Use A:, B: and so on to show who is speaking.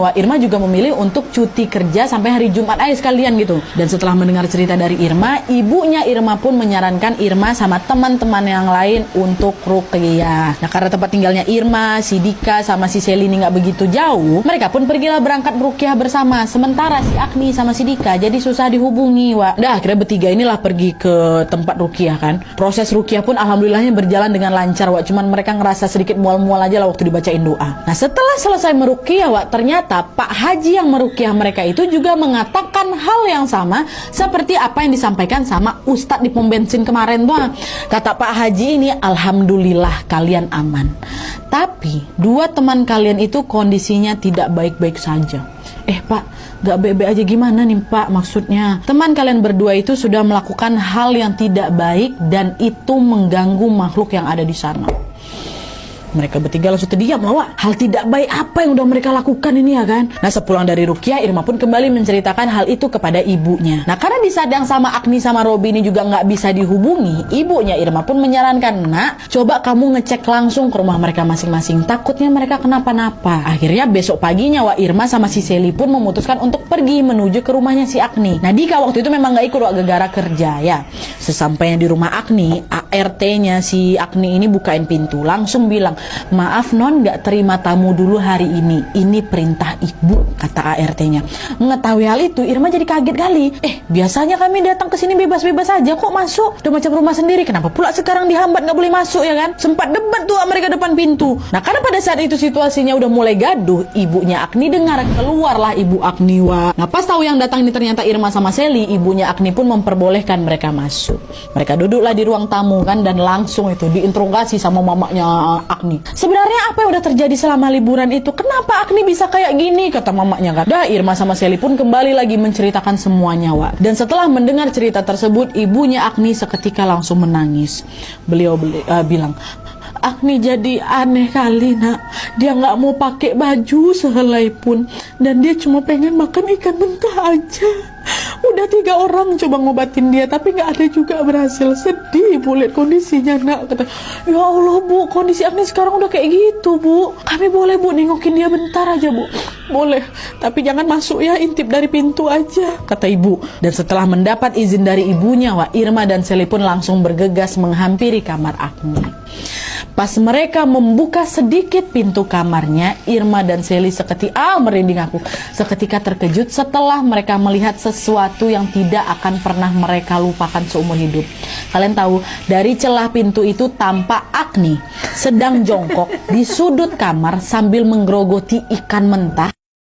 A: Wah, Irma juga memilih untuk cuti kerja sampai hari Jumat aja sekalian gitu. Dan setelah mendengar cerita dari Irma, ibunya Irma pun menyarankan Irma sama teman-teman yang lain untuk ruqyah. Nah, karena tempat tinggalnya Irma, si Dika, sama si Seli ini nggak begitu jauh, mereka pun pergilah berangkat ruqyah bersama. Sementara si Agni sama si Dika jadi susah dihubungi, Wak. Dah, akhirnya bertiga inilah pergi ke tempat ruqyah kan. Proses ruqyah pun alhamdulillahnya berjalan dengan lancar, Wak. Cuman mereka ngerasa sedikit mual-mual aja lah waktu dibacain doa. Nah, setelah selesai meruqyah, Wak, ternyata Pak Haji yang meruqyah mereka itu juga mengatakan hal yang sama seperti apa yang disampaikan sama Ustadz di pom bensin kemarin tuh. Kata Pak Haji ini, alhamdulillah kalian aman. Tapi dua teman kalian itu kondisinya tidak baik-baik saja. Pak, gak baik-baik aja gimana nih Pak? Maksudnya teman kalian berdua itu sudah melakukan hal yang tidak baik dan itu mengganggu makhluk yang ada di sana. Mereka bertiga langsung terdiam lah, Wak. Hal tidak baik apa yang udah mereka lakukan ini ya kan? Nah, sepulang dari ruqyah, Irma pun kembali menceritakan hal itu kepada ibunya. Nah, karena di saat yang sama Agni sama Robi ini juga nggak bisa dihubungi, ibunya Irma pun menyarankan, nak, coba kamu ngecek langsung ke rumah mereka masing-masing. Takutnya mereka kenapa-napa. Akhirnya besok paginya, Wak, Irma sama si Seli pun memutuskan untuk pergi menuju ke rumahnya si Agni. Nah, Dika waktu itu memang nggak ikut, Wak, gara-gara kerja ya. Sesampainya di rumah Agni, ART-nya si Agni ini bukain pintu, langsung bilang, maaf non, nggak terima tamu dulu hari ini perintah ibu, kata ART-nya. Mengetahui hal itu, Irma jadi kaget kali. Biasanya kami datang ke sini bebas-bebas aja kok masuk, udah macam rumah sendiri, kenapa pula sekarang dihambat nggak boleh masuk ya kan? Sempat debat tuh mereka depan pintu. Nah, karena pada saat itu situasinya udah mulai gaduh, ibunya Agni dengar, keluarlah ibu Agni, Wak. Nah, pas tahu yang datang ini ternyata Irma sama Seli, ibunya Agni pun memperbolehkan mereka masuk. Mereka duduklah di ruang tamu kan, dan langsung itu diinterogasi sama mamanya Agni. Sebenarnya apa yang udah terjadi selama liburan itu? Kenapa Agni bisa kayak gini? Kata mamanya kan. Dah, Irma sama Seli pun kembali lagi menceritakan semuanya, Wak. Dan setelah mendengar cerita tersebut, ibunya Agni seketika langsung menangis. Beliau bilang, Agni jadi aneh kali, nak. Dia nggak mau pakai baju sehelai pun, dan dia cuma pengen makan ikan mentah aja. Udah 3 orang coba ngobatin dia, tapi nggak ada juga berhasil. Sedih Bu lihat kondisinya, nak. Kata, ya Allah Bu, kondisi Agni sekarang udah kayak gitu Bu. Kami boleh Bu nengokin dia bentar aja Bu? Boleh, tapi jangan masuk ya, intip dari pintu aja, kata ibu. Dan setelah mendapat izin dari ibunya, Wak, Irma dan Seli pun langsung bergegas menghampiri kamar Agni. Pas mereka membuka sedikit pintu kamarnya, Irma dan Seli merinding aku, seketika terkejut setelah mereka melihat sesuatu yang tidak akan pernah mereka lupakan seumur hidup. Kalian tahu, dari celah pintu itu tampak Agni sedang jongkok di sudut kamar sambil menggerogoti ikan mentah